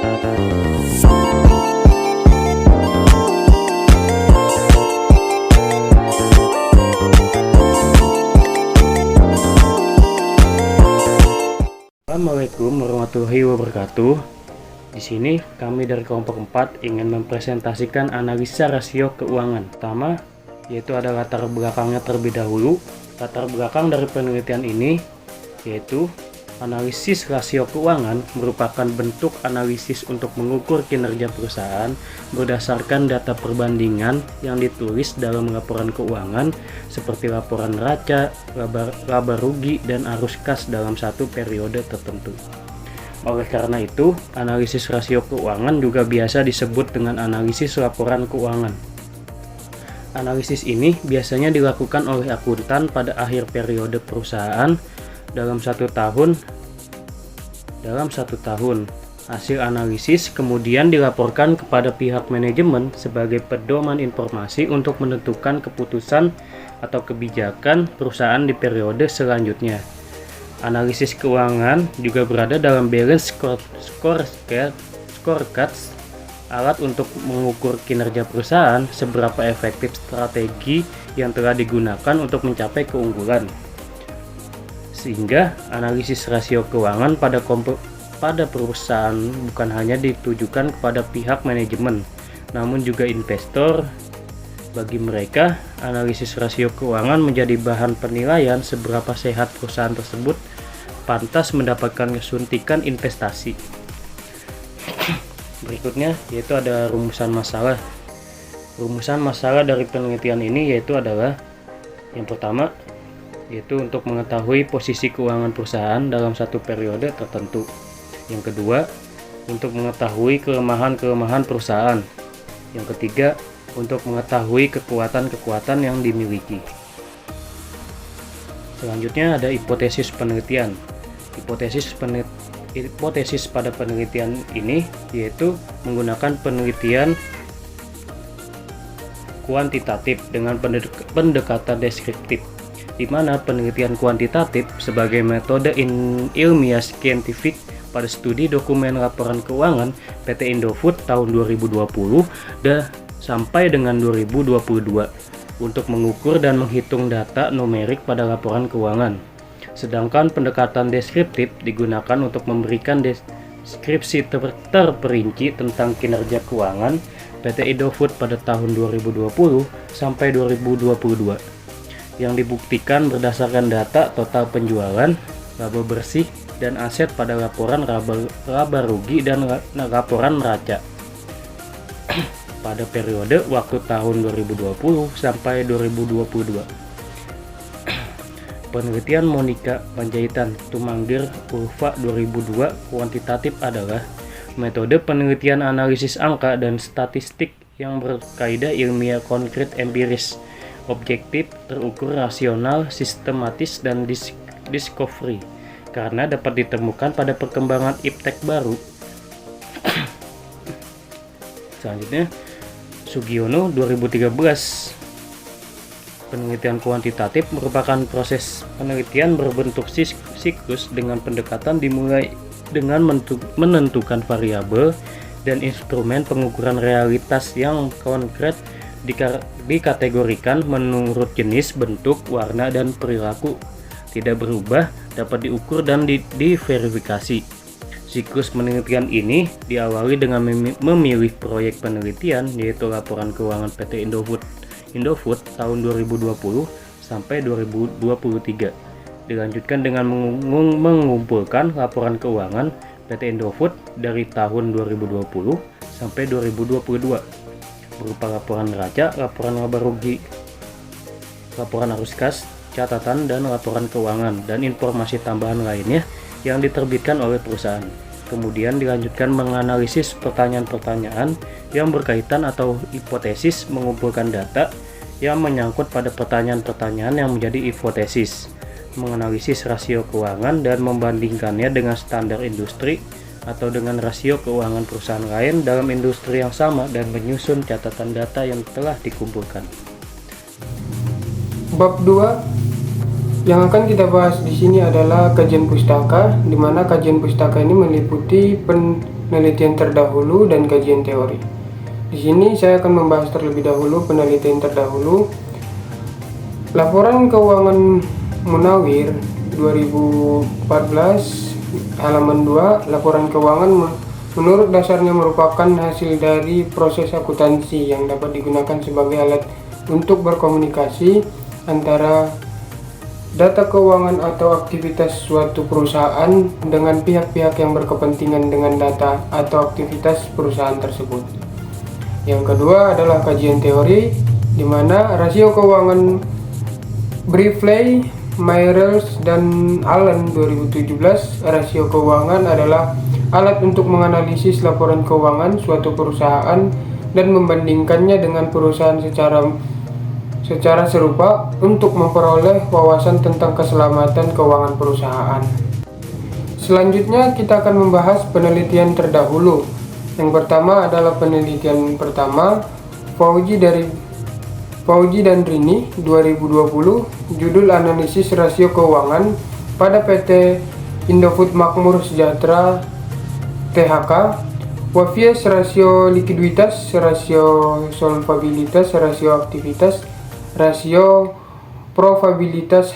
Assalamualaikum warahmatullahi wabarakatuh. Di sini kami dari kelompok 4 ingin mempresentasikan analisa rasio keuangan. Pertama, yaitu ada latar belakangnya terlebih dahulu. Latar belakang dari penelitian ini yaitu analisis rasio keuangan merupakan bentuk analisis untuk mengukur kinerja perusahaan berdasarkan data perbandingan yang ditulis dalam laporan keuangan seperti laporan neraca, laba rugi, dan arus kas dalam satu periode tertentu. Oleh karena itu, analisis rasio keuangan juga biasa disebut dengan analisis laporan keuangan. Analisis ini biasanya dilakukan oleh akuntan pada akhir periode perusahaan dalam satu tahun. Hasil analisis kemudian dilaporkan kepada pihak manajemen sebagai pedoman informasi untuk menentukan keputusan atau kebijakan perusahaan di periode selanjutnya. Analisis keuangan juga berada dalam balance scorecards, alat untuk mengukur kinerja perusahaan, seberapa efektif strategi yang telah digunakan untuk mencapai keunggulan. Sehingga analisis rasio keuangan pada perusahaan bukan hanya ditujukan kepada pihak manajemen, namun juga investor. Bagi mereka, analisis rasio keuangan menjadi bahan penilaian seberapa sehat perusahaan tersebut pantas mendapatkan suntikan investasi. Berikutnya yaitu ada rumusan masalah. Rumusan masalah dari penelitian ini yaitu adalah yang pertama, yaitu untuk mengetahui posisi keuangan perusahaan dalam satu periode tertentu. Yang kedua, untuk mengetahui kelemahan-kelemahan perusahaan. Yang ketiga, untuk mengetahui kekuatan-kekuatan yang dimiliki. Selanjutnya ada hipotesis penelitian. Hipotesis pada penelitian ini yaitu menggunakan penelitian kuantitatif dengan pendekatan deskriptif, di mana penelitian kuantitatif sebagai metode ilmiah saintifik pada studi dokumen laporan keuangan PT Indofood tahun 2020 dan sampai dengan 2022 untuk mengukur dan menghitung data numerik pada laporan keuangan. Sedangkan pendekatan deskriptif digunakan untuk memberikan deskripsi terperinci tentang kinerja keuangan PT Indofood pada tahun 2020 sampai 2022. Yang dibuktikan berdasarkan data total penjualan, laba bersih, dan aset pada laporan laba rugi dan laporan neraca pada periode waktu tahun 2020 sampai 2022. Penelitian Monika Panjaitan Tumangger Ulfa 2002 kuantitatif adalah metode penelitian analisis angka dan statistik yang berkaidah ilmiah konkret empiris, objektif, terukur, rasional, sistematis, dan discovery, karena dapat ditemukan pada perkembangan iptek baru. Selanjutnya, Sugiono 2013. Penelitian kuantitatif merupakan proses penelitian berbentuk siklus dengan pendekatan dimulai dengan menentukan variabel dan instrumen pengukuran realitas yang konkret dikategorikan menurut jenis, bentuk, warna, dan perilaku tidak berubah, dapat diukur dan diverifikasi. Siklus penelitian ini diawali dengan memilih proyek penelitian, yaitu laporan keuangan PT Indofood tahun 2020 sampai 2023. Dilanjutkan dengan mengumpulkan laporan keuangan PT Indofood dari tahun 2020 sampai 2022 berupa laporan neraca, laporan laba rugi, laporan arus kas, catatan, dan laporan keuangan, dan informasi tambahan lainnya yang diterbitkan oleh perusahaan. Kemudian dilanjutkan menganalisis pertanyaan-pertanyaan yang berkaitan atau hipotesis, mengumpulkan data yang menyangkut pada pertanyaan-pertanyaan yang menjadi hipotesis, menganalisis rasio keuangan dan membandingkannya dengan standar industri atau dengan rasio keuangan perusahaan lain dalam industri yang sama dan menyusun catatan data yang telah dikumpulkan. Bab 2 yang akan kita bahas di sini adalah kajian pustaka, di mana kajian pustaka ini meliputi penelitian terdahulu dan kajian teori. Di sini saya akan membahas terlebih dahulu penelitian terdahulu. Laporan keuangan Munawir 2014 halaman 2, laporan keuangan menurut dasarnya merupakan hasil dari proses akuntansi yang dapat digunakan sebagai alat untuk berkomunikasi antara data keuangan atau aktivitas suatu perusahaan dengan pihak-pihak yang berkepentingan dengan data atau aktivitas perusahaan tersebut. Yang kedua adalah kajian teori, di mana rasio keuangan Brifley, Myers, dan Allen 2017. Rasio keuangan adalah alat untuk menganalisis laporan keuangan suatu perusahaan dan membandingkannya dengan perusahaan secara serupa untuk memperoleh wawasan tentang keselamatan keuangan perusahaan. Selanjutnya kita akan membahas penelitian terdahulu. Yang pertama adalah penelitian pertama Fauji dan Rini 2020, judul analisis rasio keuangan pada PT Indofood Makmur Sejahtera THK, Wafies, rasio likuiditas, rasio solvabilitas, rasio aktivitas, rasio probabilitas.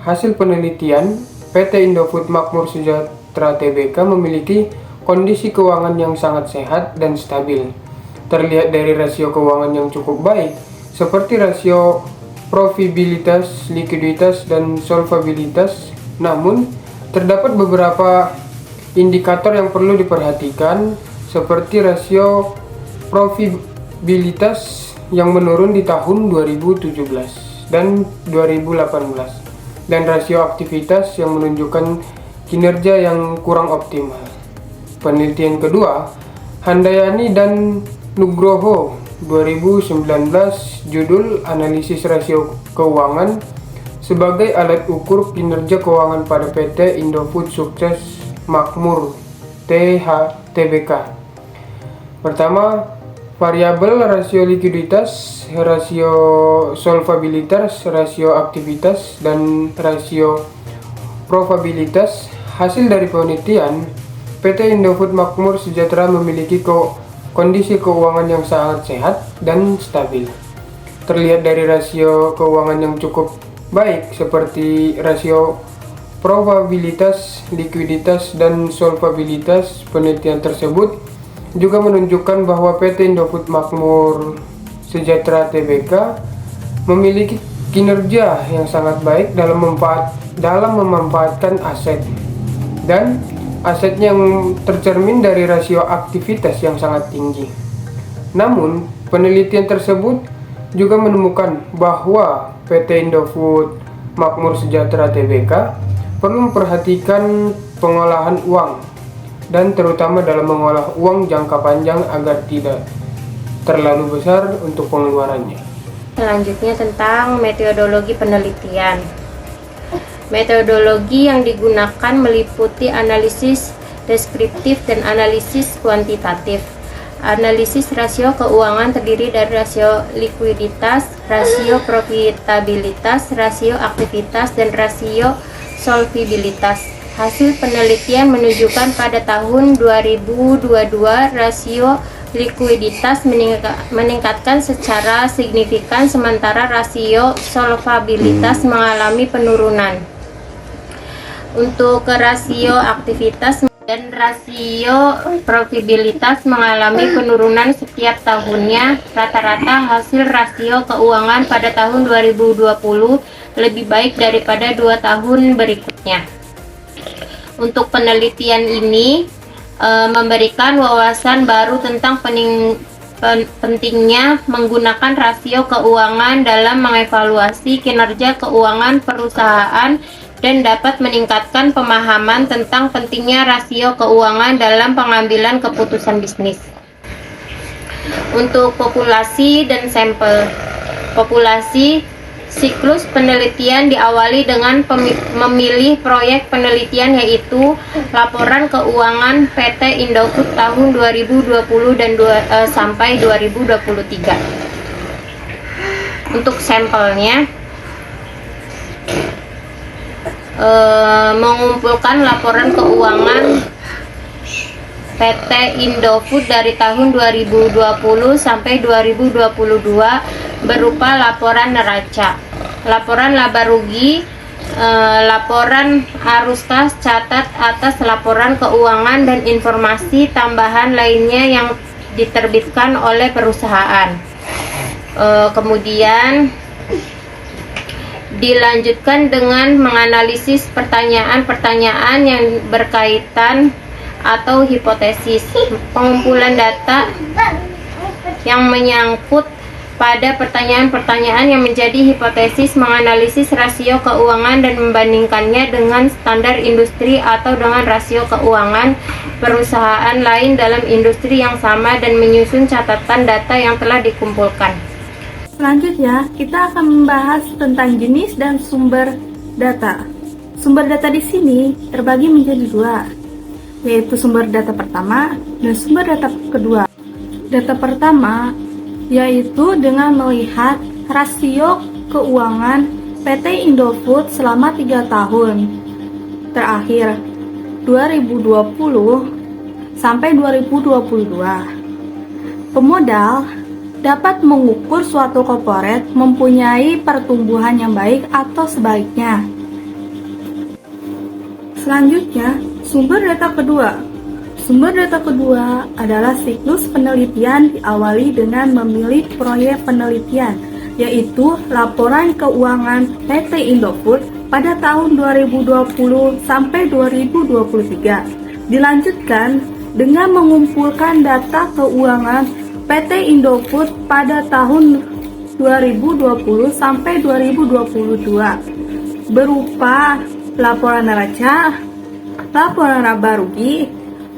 Hasil penelitian, PT Indofood Makmur Sejahtera Tbk memiliki kondisi keuangan yang sangat sehat dan stabil. Terlihat dari rasio keuangan yang cukup baik, seperti rasio probabilitas, likuiditas, dan solvabilitas. Namun, terdapat beberapa indikator yang perlu diperhatikan, seperti rasio probabilitas yang menurun di tahun 2017 dan 2018, dan rasio aktivitas yang menunjukkan kinerja yang kurang optimal. Penelitian kedua, Handayani dan Nugroho 2019, judul analisis rasio keuangan sebagai alat ukur kinerja keuangan pada PT Indofood Sukses Makmur Tbk. Pertama, variabel rasio likuiditas, rasio solvabilitas, rasio aktivitas, dan rasio probabilitas. Hasil dari penelitian, PT Indofood Makmur Sejahtera memiliki kondisi keuangan yang sangat sehat dan stabil. Terlihat dari rasio keuangan yang cukup baik, seperti rasio probabilitas, likuiditas, dan solvabilitas. Penelitian tersebut juga menunjukkan bahwa PT Indofood Makmur Sejahtera Tbk memiliki kinerja yang sangat baik dalam memanfaatkan aset, dan asetnya yang tercermin dari rasio aktivitas yang sangat tinggi. Namun, penelitian tersebut juga menemukan bahwa PT Indofood Makmur Sejahtera Tbk perlu memperhatikan pengolahan uang, dan terutama dalam mengolah uang jangka panjang agar tidak terlalu besar untuk pengeluarannya. Selanjutnya tentang metodologi penelitian. Metodologi yang digunakan meliputi analisis deskriptif dan analisis kuantitatif. Analisis rasio keuangan terdiri dari rasio likuiditas, rasio profitabilitas, rasio aktivitas, dan rasio solvabilitas. Hasil penelitian menunjukkan pada tahun 2022 rasio likuiditas meningkatkan secara signifikan, sementara rasio solvabilitas mengalami penurunan. Untuk rasio aktivitas dan rasio probabilitas mengalami penurunan setiap tahunnya. Rata-rata hasil rasio keuangan pada tahun 2020 lebih baik daripada 2 tahun berikutnya. Untuk penelitian ini memberikan wawasan baru tentang pentingnya menggunakan rasio keuangan dalam mengevaluasi kinerja keuangan perusahaan dan dapat meningkatkan pemahaman tentang pentingnya rasio keuangan dalam pengambilan keputusan bisnis. Untuk populasi dan sampel. Populasi, siklus penelitian diawali dengan memilih proyek penelitian, yaitu laporan keuangan PT Indofood tahun 2020 dan sampai 2023. Untuk sampelnya, mengumpulkan laporan keuangan PT Indofood dari tahun 2020 sampai 2022 berupa laporan neraca, laporan laba rugi, laporan arus kas, catat atas laporan keuangan, dan informasi tambahan lainnya yang diterbitkan oleh perusahaan. Kemudian dilanjutkan dengan menganalisis pertanyaan-pertanyaan yang berkaitan atau hipotesis, pengumpulan data yang menyangkut pada pertanyaan-pertanyaan yang menjadi hipotesis, menganalisis rasio keuangan dan membandingkannya dengan standar industri atau dengan rasio keuangan perusahaan lain dalam industri yang sama, dan menyusun catatan data yang telah dikumpulkan. Selanjutnya, kita akan membahas tentang jenis dan sumber data. Sumber data di sini terbagi menjadi dua, yaitu sumber data pertama dan sumber data kedua. Data pertama yaitu dengan melihat rasio keuangan PT Indofood selama 3 tahun terakhir 2020 sampai 2022. Pemodal dapat mengukur suatu korporat mempunyai pertumbuhan yang baik atau sebaliknya. Selanjutnya, sumber data kedua. Sumber data kedua adalah siklus penelitian diawali dengan memilih proyek penelitian, yaitu laporan keuangan PT Indofood pada tahun 2020 sampai 2023. Dilanjutkan dengan mengumpulkan data keuangan PT Indofood pada tahun 2020 sampai 2022 berupa laporan neraca, laporan laba rugi,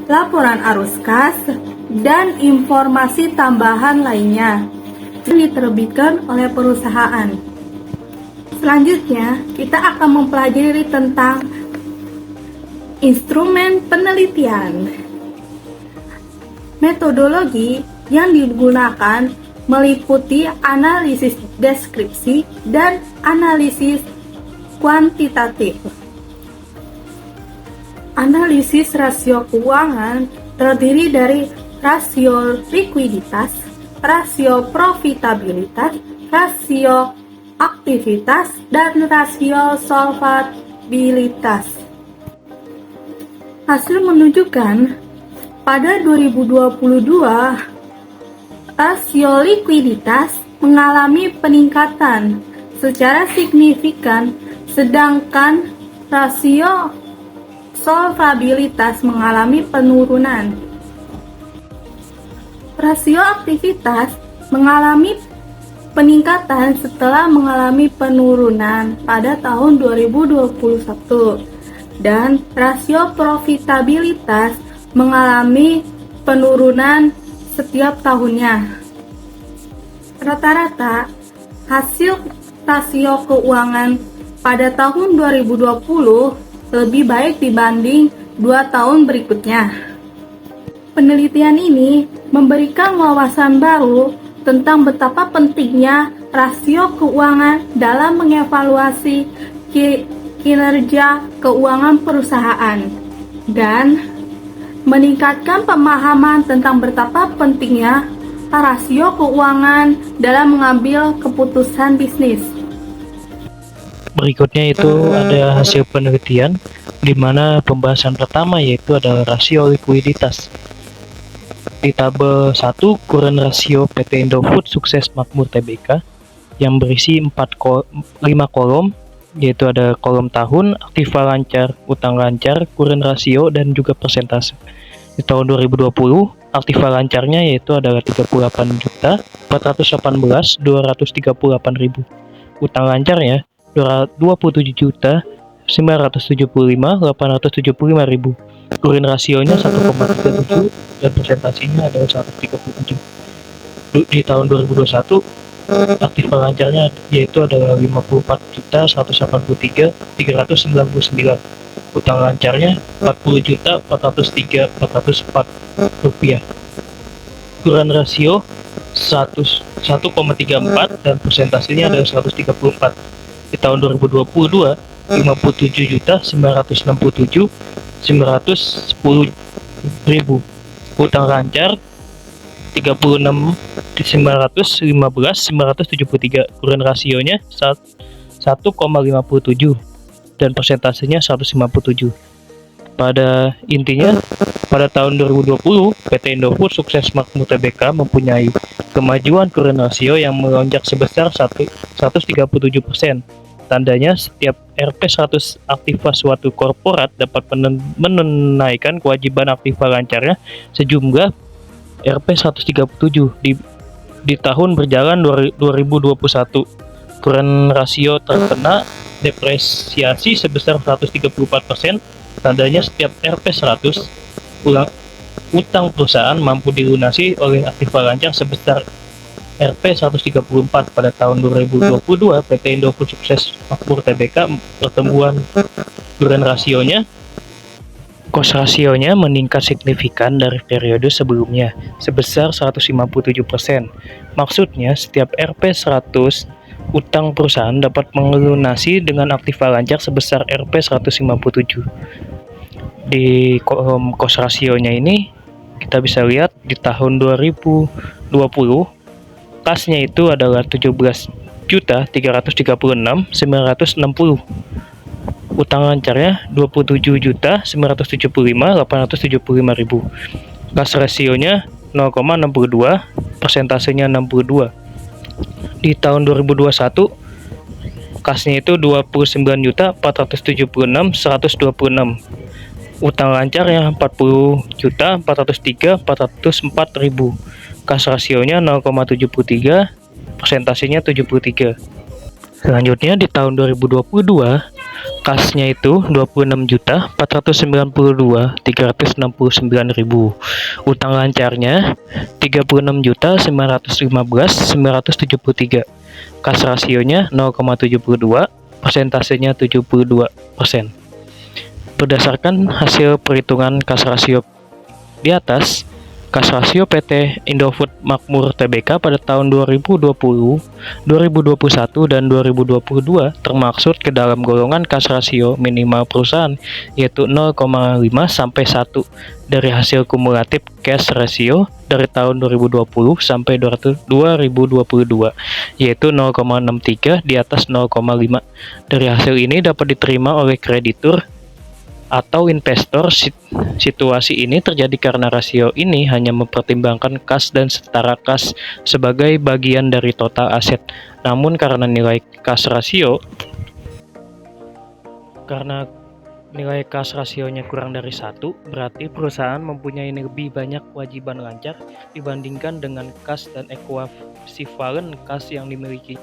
laporan arus kas, dan informasi tambahan lainnya yang diterbitkan oleh perusahaan. Selanjutnya, kita akan mempelajari tentang instrumen penelitian. Metodologi yang digunakan meliputi analisis deskripsi dan analisis kuantitatif. Analisis rasio keuangan terdiri dari rasio likuiditas, rasio profitabilitas, rasio aktivitas, dan rasio solvabilitas. Hasil menunjukkan pada 2022, rasio likuiditas mengalami peningkatan secara signifikan, sedangkan rasio solvabilitas mengalami penurunan. Rasio aktivitas mengalami peningkatan setelah mengalami penurunan pada tahun 2021, dan rasio profitabilitas mengalami penurunan setiap tahunnya. Rata-rata hasil rasio keuangan pada tahun 2020 lebih baik dibanding 2 tahun berikutnya. Penelitian ini memberikan wawasan baru tentang betapa pentingnya rasio keuangan dalam mengevaluasi kinerja keuangan perusahaan, dan meningkatkan pemahaman tentang betapa pentingnya rasio keuangan dalam mengambil keputusan bisnis. Berikutnya itu ada hasil penelitian, di mana pembahasan pertama yaitu adalah rasio likuiditas. Di tabel 1, current rasio PT Indofood Sukses Makmur Tbk yang berisi 5 kolom, yaitu ada kolom tahun, aktiva lancar, utang lancar, current rasio, dan juga persentase. Di tahun 2020, aktiva lancarnya yaitu adalah 38.418.238.000. Utang lancarnya 27.975.875.000. Current rasionya 1,37 dan persentasenya adalah 137. Di tahun 2021, aktiva lancarnya yaitu adalah 54.183.399. Utang lancarnya 40.403.404 rupiah. Current rasio 1,34 dan persentasenya adalah 134. Di tahun 2022, 57.967.910.000. Utang lancar 36.915.973, current rasionya 1,57 dan persentasenya 157. Pada intinya, pada tahun 2020, PT Indofood Sukses Makmur Tbk mempunyai kemajuan current ratio yang melonjak sebesar 137%. Tandanya setiap Rp100 aktiva suatu korporat dapat menunaikan kewajiban aktiva lancarnya sejumlah Rp137 di tahun berjalan 2021. Current rasio terkena depresiasi sebesar 134%. Tandanya setiap Rp100 utang perusahaan mampu dilunasi oleh aktiva lancar sebesar Rp134. Pada tahun 2022, PT Indofood Sukses Makmur Tbk pertumbuhan current rasionya cost rasionya meningkat signifikan dari periode sebelumnya sebesar 157%. Maksudnya setiap Rp100 utang perusahaan dapat melunasi dengan aktiva lancar sebesar Rp157. Di cost rasionya ini kita bisa lihat di tahun 2020 kasnya itu adalah 17.336.960. Utang lancarnya 27.975.875.000. Kas rasionya 0,62, persentasenya 62. Di tahun 2021 kasnya itu 29.476.126. Utang lancarnya 40.403.404.000. Kas rasionya 0,73, persentasenya 73. Selanjutnya di tahun 2022 kasnya itu 26.492.369.000. Utang lancarnya 36.915.973. Kas rasionya 0,72, persentasenya 72%. Berdasarkan hasil perhitungan kas rasio di atas, kas rasio PT Indofood Makmur Tbk pada tahun 2020, 2021, dan 2022 termaksud ke dalam golongan kas rasio minimal perusahaan, yaitu 0,5 sampai 1 dari hasil kumulatif cash ratio dari tahun 2020 sampai 2022, yaitu 0,63 di atas 0,5. Dari hasil ini dapat diterima oleh kreditur atau investor. Situasi ini terjadi karena rasio ini hanya mempertimbangkan kas dan setara kas sebagai bagian dari total aset. Namun karena nilai kas rasionya kurang dari 1, berarti perusahaan mempunyai lebih banyak kewajiban lancar dibandingkan dengan kas dan ekuivalen kas yang dimiliki.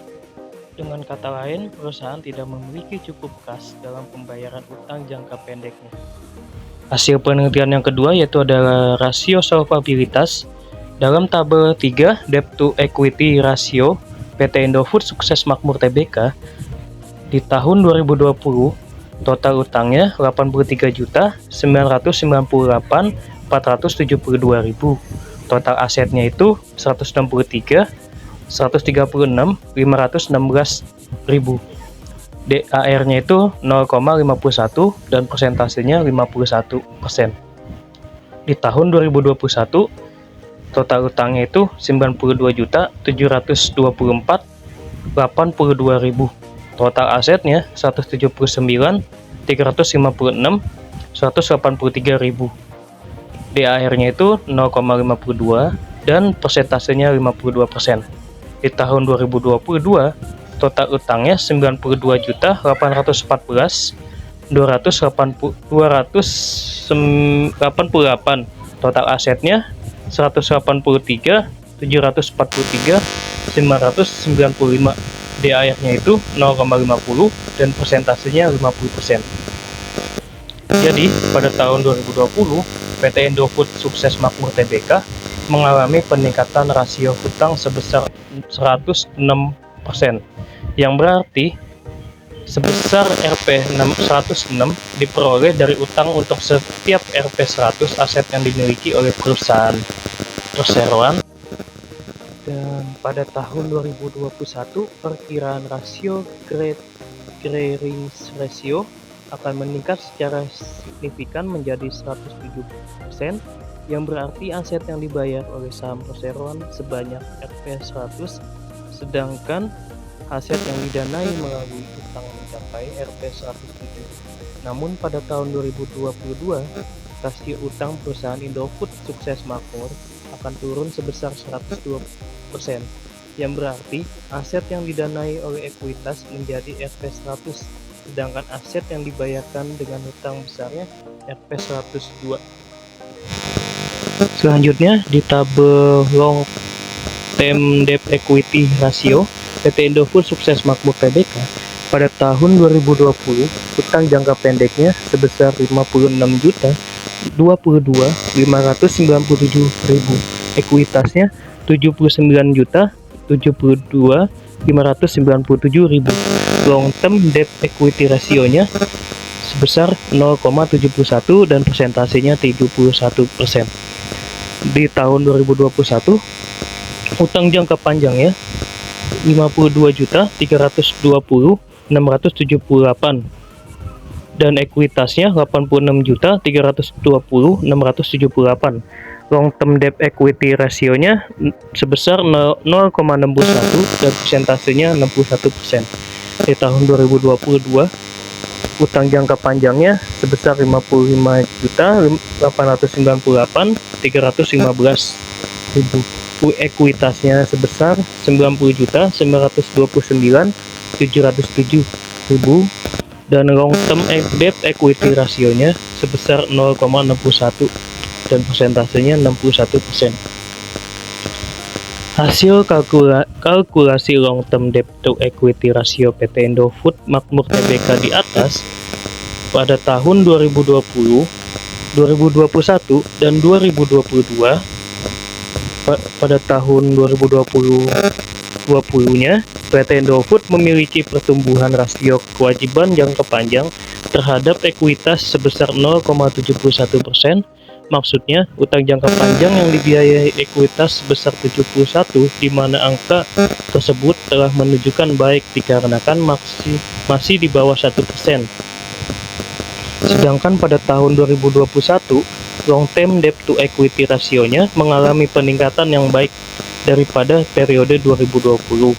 Dengan kata lain, perusahaan tidak memiliki cukup kas dalam pembayaran utang jangka pendeknya. Hasil penelitian yang kedua yaitu adalah rasio solvabilitas. Dalam tabel 3 debt to equity ratio PT Indofood Sukses Makmur Tbk di tahun 2020, total utangnya 83.998.472.000. Total asetnya itu 163.136.516.000. DAR-nya itu 0,51 dan persentasenya 51%. Di tahun 2021, total utangnya itu 92.724.82.000. Total asetnya 179.356.183.000. DAR-nya itu 0,52 dan persentasenya 52%. Di tahun 2022, total utangnya 92.848.288. Total asetnya 183.743.995. DAR-nya itu 0,50 dan persentasenya 50%. Jadi, pada tahun 2020, PT Indofood Sukses Makmur Tbk mengalami peningkatan rasio hutang sebesar 106%, yang berarti sebesar Rp106 diperoleh dari utang untuk setiap Rp100 aset yang dimiliki oleh perusahaan perseroan. Dan pada tahun 2021, perkiraan rasio gearing ratio akan meningkat secara signifikan menjadi 107%, yang berarti aset yang dibayar oleh saham perseroan sebanyak Rp100, sedangkan aset yang didanai melalui utang mencapai Rp107. Namun pada tahun 2022, rasio utang perusahaan Indofood Sukses Makmur akan turun sebesar 102%, yang berarti aset yang didanai oleh ekuitas menjadi Rp100, sedangkan aset yang dibayarkan dengan hutang besarnya Rp102. Selanjutnya di tabel long term debt equity ratio, PT Indofood Sukses Makmur Tbk pada tahun 2020 utang jangka pendeknya sebesar 56.022.597.000, ekuitasnya 79.072.597.000. Long term debt equity rasionya sebesar 0,71 dan persentasenya 71%. Di tahun 2021 utang jangka panjangnya 52.320.678 dan ekuitasnya 86.320.678. Long term debt equity rasionya sebesar 0,61 dan persentasenya 61%. Di tahun 2022 utang jangka panjangnya sebesar 55.898.315.000. Ekuitasnya sebesar 90.929.707.000 dan long term debt equity rasionya sebesar 0,61 dan persentasenya 61%. Hasil kalkulasi long term debt to equity ratio PT Indofood Makmur Tbk di atas pada tahun 2020, 2021, dan 2022. Pada tahun 2020-nya, PT Indofood memiliki pertumbuhan rasio kewajiban jangka panjang terhadap ekuitas sebesar 0,71%. Maksudnya, utang jangka panjang yang dibiayai ekuitas sebesar 71, di mana angka tersebut telah menunjukkan baik dikarenakan masih di bawah 1%. Sedangkan pada tahun 2021, long term debt to equity rasionya mengalami peningkatan yang baik daripada periode 2020,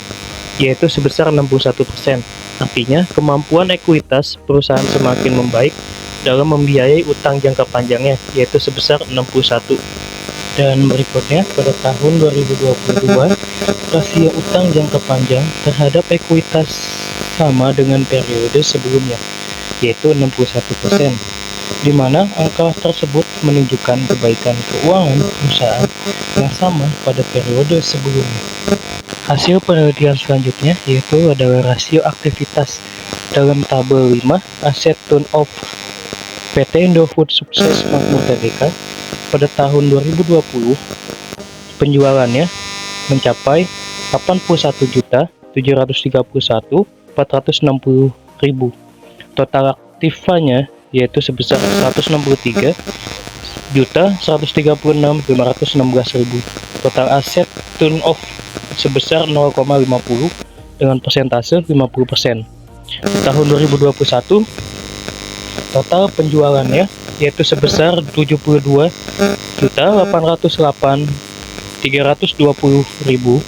yaitu sebesar 61%. Artinya, kemampuan ekuitas perusahaan semakin membaik dalam membiayai utang jangka panjangnya, yaitu sebesar 61. Dan berikutnya, pada tahun 2022, rasio utang jangka panjang terhadap ekuitas sama dengan periode sebelumnya, yaitu 61%. di mana angka tersebut menunjukkan kebaikan keuangan perusahaan yang sama pada periode sebelumnya. Hasil penelitian selanjutnya yaitu adalah rasio aktivitas dalam tabel 5 aset turnover PT Indofood Sukses Makmur Tbk pada tahun 2020. Penjualannya mencapai 81.731.460.000. Total aktifanya yaitu sebesar 163.136.516.000. Total aset turnover sebesar 0,50 dengan persentase 50%. Di tahun 2021 total penjualannya yaitu sebesar 72.808.320.000.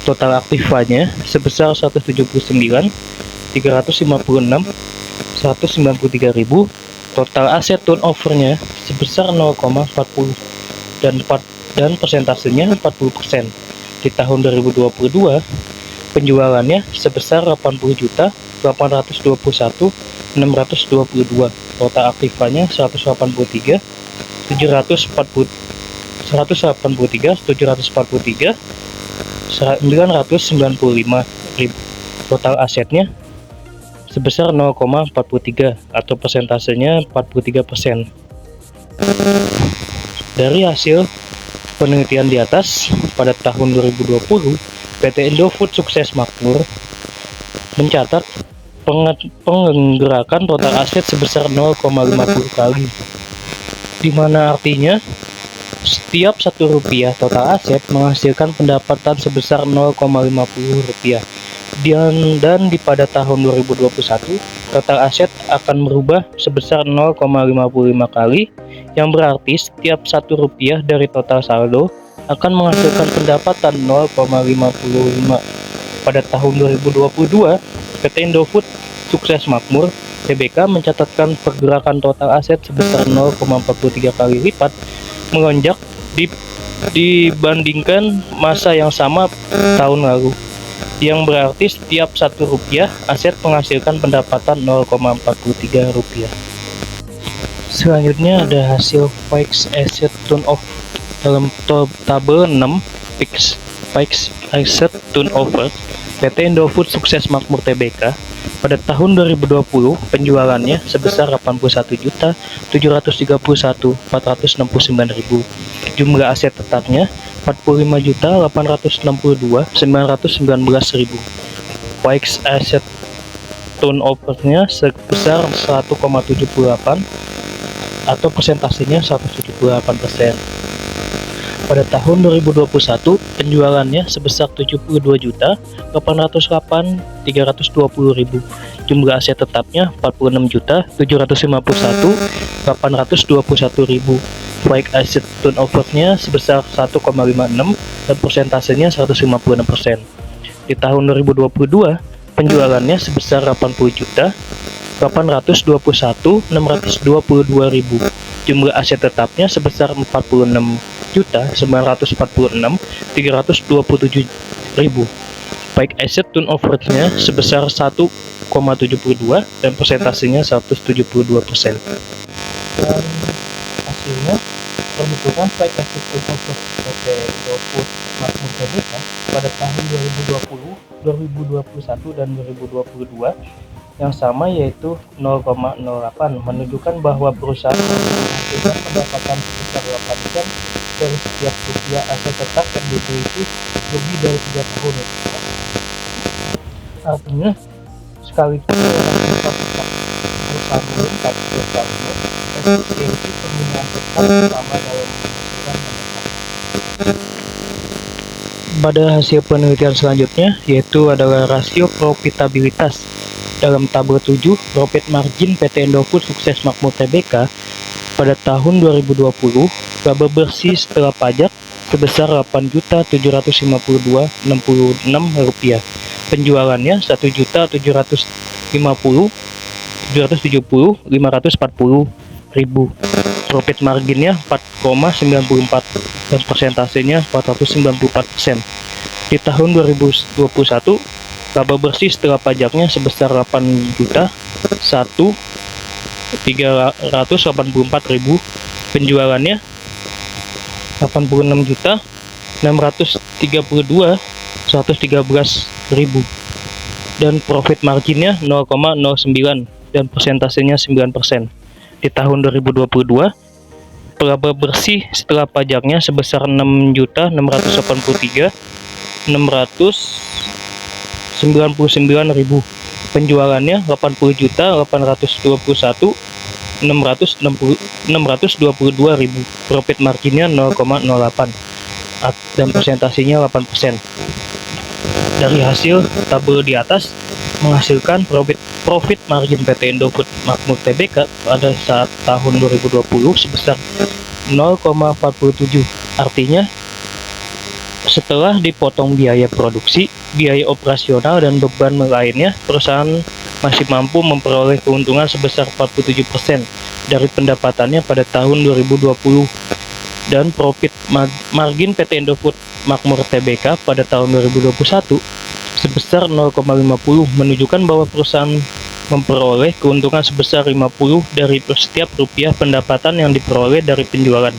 Total aktifanya sebesar 179.356.193.000. Total aset turnovernya sebesar 0,40 dan persentasenya 40%. Di tahun 2022 penjualannya sebesar 80.821.622. Total aktifanya 183.995.000. Total asetnya sebesar 0,43 atau persentasenya 43%. Dari hasil penelitian di atas, pada tahun 2020 PT Indofood Sukses Makmur mencatat penggerakan total aset sebesar 0,50 kali, di mana artinya setiap Rp1 total aset menghasilkan pendapatan sebesar 0,50 rupiah. Dan pada tahun 2021 total aset akan merubah sebesar 0,55 kali, yang berarti setiap Rp1 dari total saldo akan menghasilkan pendapatan 0,55. Pada tahun 2022, PT Indofood Sukses Makmur Tbk mencatatkan pergerakan total aset sebesar 0,43 kali lipat melonjak dibandingkan masa yang sama tahun lalu, yang berarti setiap Rp1 aset menghasilkan pendapatan Rp0,43. Selanjutnya ada hasil fixed asset turnover dalam tabel 6. Fixed asset turnover PT Indofood Sukses Makmur Tbk pada tahun 2020 penjualannya sebesar 81.731.469.000. Jumlah aset tetapnya 45.862.919.000. Fixed asset turnover-nya sebesar 1,78 atau persentasenya 178%. Pada tahun 2021 penjualannya sebesar 72.808.320.000. Jumlah aset tetapnya 46.751.821.000. Baik asset turnover-nya sebesar 1,56 dan persentasenya 156%. Di tahun 2022 penjualannya sebesar 80.821.622.000. Jumlah aset tetapnya sebesar 46.946.327.000. Baik asset turnover-nya sebesar 1,72 dan persentasenya 172%. Dan hasilnya perhitungan baik asset turnover PT Indofood Makmur Tbk pada tahun 2020, 2021 dan 2022 yang sama, yaitu 0,08, menunjukkan bahwa perusahaan menghasilkan pendapatan sebesar 8% dari setiap rupiah aset tetap yang dimiliki lebih dari 3 tahun. Artinya, sekaligus perusahaan meningkat perusahaannya, efisiensi penggunaan tetap sama dalam menghasilkan pendapatan. Pada hasil penelitian selanjutnya, yaitu adalah rasio profitabilitas. Dalam tabel 7, profit margin PT Indofood Sukses Makmur Tbk pada tahun 2020, laba bersih setelah pajak sebesar Rp8.752.066. Penjualannya Rp1.770.540.000. Profit marginnya 4,94 dan persentasenya 494%. Di tahun 2021, laba bersih setelah pajaknya sebesar Rp8.384.000. Penjualannya Rp86.632.113.000 dan profit marginnya 0,09 dan persentasenya 9%. Di tahun 2022, laba bersih setelah pajaknya sebesar Rp6.836.699.000. Penjualannya Rp80.821.622.000. Profit marginnya 0,08 dan persentasenya 8%. Dari hasil tabel di atas menghasilkan profit margin PT Indofood Makmur Tbk pada saat tahun 2020 sebesar 0,47. Artinya, setelah dipotong biaya produksi, biaya operasional dan beban lainnya, perusahaan masih mampu memperoleh keuntungan sebesar 47% dari pendapatannya pada tahun 2020. Dan profit margin PT Indofood Makmur Tbk pada tahun 2021 sebesar 0,50, menunjukkan bahwa perusahaan memperoleh keuntungan sebesar 50 dari setiap rupiah pendapatan yang diperoleh dari penjualan.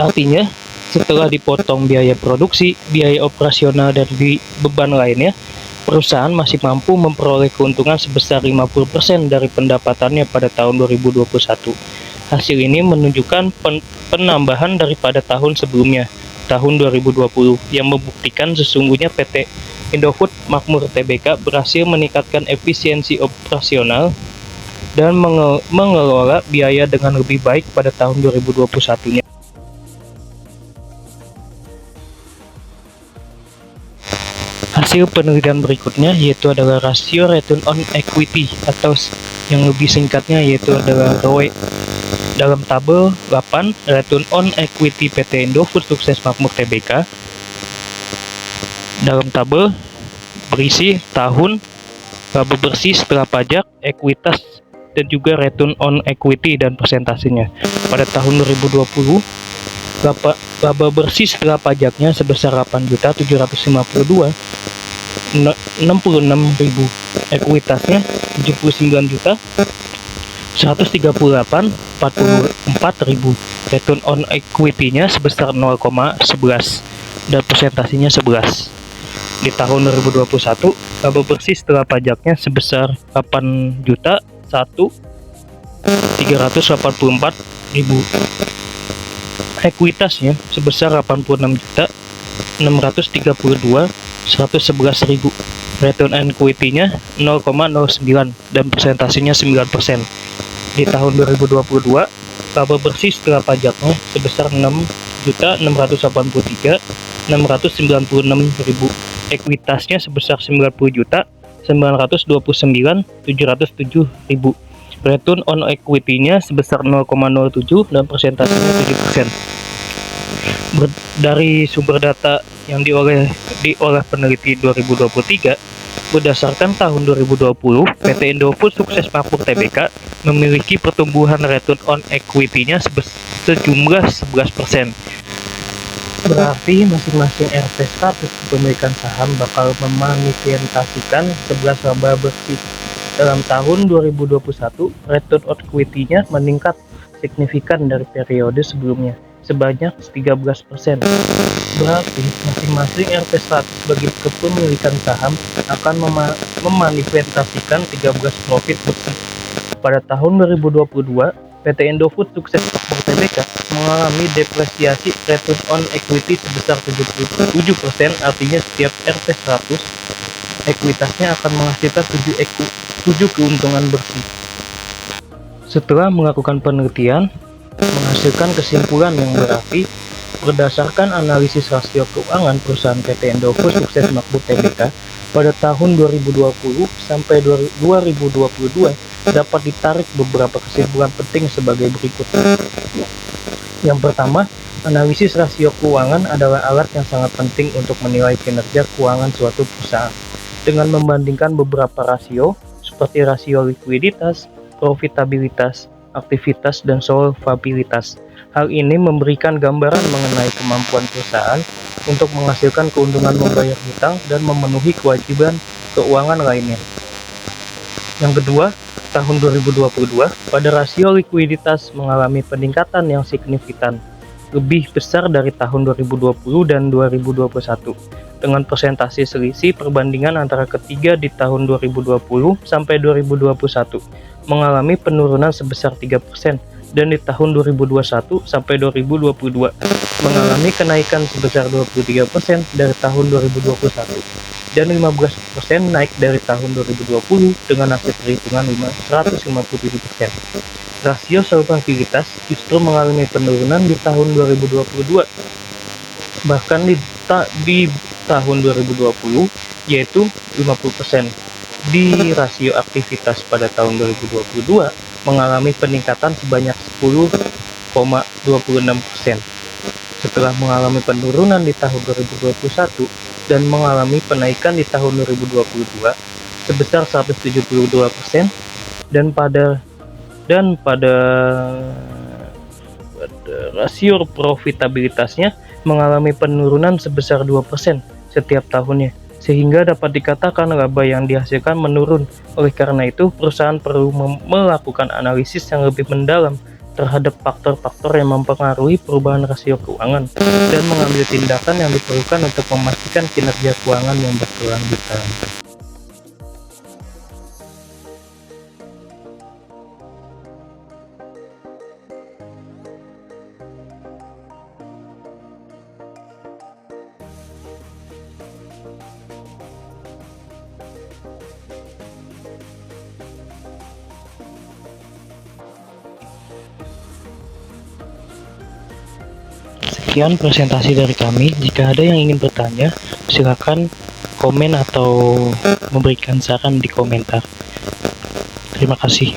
Artinya, setelah dipotong biaya produksi, biaya operasional dan beban lainnya, perusahaan masih mampu memperoleh keuntungan sebesar 50% dari pendapatannya pada tahun 2021. Hasil ini menunjukkan penambahan daripada tahun sebelumnya, tahun 2020, yang membuktikan sesungguhnya PT Indofood Makmur Tbk berhasil meningkatkan efisiensi operasional dan mengelola biaya dengan lebih baik pada tahun 2021-nya. Hasil penelitian berikutnya yaitu adalah rasio return on equity atau yang lebih singkatnya yaitu adalah ROE. Dalam tabel 8, Return on Equity PT Indofood Sukses Makmur Tbk. Dalam tabel berisi tahun, laba bersih setelah pajak, ekuitas, dan juga return on equity dan persentasenya. Pada tahun 2020, laba bersih setelah pajaknya sebesar 8.752.066.000, ekuitasnya 79.138.044.000, return on equity-nya sebesar 0,11 dan persentasinya 11. Di tahun 2021, laba bersih setelah pajaknya sebesar 8.384.000, ekuitasnya sebesar 86.632.111.000, return on equity-nya 0,09 dan persentasinya 9%. Di tahun 2022, laba bersih setelah pajaknya sebesar 6.983.696.000, ekuitasnya sebesar 90.929.707.000, return on equity-nya sebesar 0,07 dan persentasinya 7%. Dari sumber data yang diolah peneliti 2023, berdasarkan tahun 2020, PT Indofood Sukses Makmur Tbk memiliki pertumbuhan return on equity-nya sejumlah 11%. Berarti masing-masing RT100 kepemilikan saham bakal memanifestasikan 11 laba bersih. Dalam tahun 2021, return on equity-nya meningkat signifikan dari periode sebelumnya, sebanyak 13%. Berarti masing-masing RT100 bagi kepemilikan saham akan memanifestasikan 13 profit bersih. Pada tahun 2022, PT Indofood Sukses Makmur Tbk mengalami depresiasi return on equity sebesar 77%, artinya setiap RT100 ekuitasnya akan menghasilkan 7 keuntungan bersih. Setelah melakukan penelitian, menghasilkan kesimpulan yang berarti berdasarkan analisis rasio keuangan perusahaan PT Indofood Sukses Makmur Tbk pada tahun 2020 sampai 2022 dapat ditarik beberapa kesimpulan penting sebagai berikut. Yang pertama, analisis rasio keuangan adalah alat yang sangat penting untuk menilai kinerja keuangan suatu perusahaan. Dengan membandingkan beberapa rasio seperti rasio likuiditas, profitabilitas, aktivitas, dan solvabilitas. Hal ini memberikan gambaran mengenai kemampuan perusahaan untuk menghasilkan keuntungan membayar hutang dan memenuhi kewajiban keuangan lainnya. Yang kedua, tahun 2022, pada rasio likuiditas mengalami peningkatan yang signifikan, lebih besar dari tahun 2020 dan 2021, dengan persentase selisih perbandingan antara ketiga di tahun 2020 sampai 2021 mengalami penurunan sebesar 3%, dan di tahun 2021 sampai 2022 mengalami kenaikan sebesar 23% dari tahun 2021 dan 15% naik dari tahun 2020 dengan hasil perhitungan 157%. Rasio solvabilitas justru mengalami penurunan di tahun 2022, bahkan di tahun 2020 yaitu 50%. Di rasio aktivitas pada tahun 2022 mengalami peningkatan sebanyak 10,26%. Setelah mengalami penurunan di tahun 2021 dan mengalami penaikan di tahun 2022 sebesar 172%, dan pada rasio profitabilitasnya mengalami penurunan sebesar 2% setiap tahunnya, sehingga dapat dikatakan laba yang dihasilkan menurun. Oleh karena itu, perusahaan perlu melakukan analisis yang lebih mendalam terhadap faktor-faktor yang mempengaruhi perubahan rasio keuangan dan mengambil tindakan yang diperlukan untuk memastikan kinerja keuangan yang berkelanjutan. Sekian presentasi dari kami. Jika ada yang ingin bertanya, silakan komen atau memberikan saran di komentar. Terima kasih.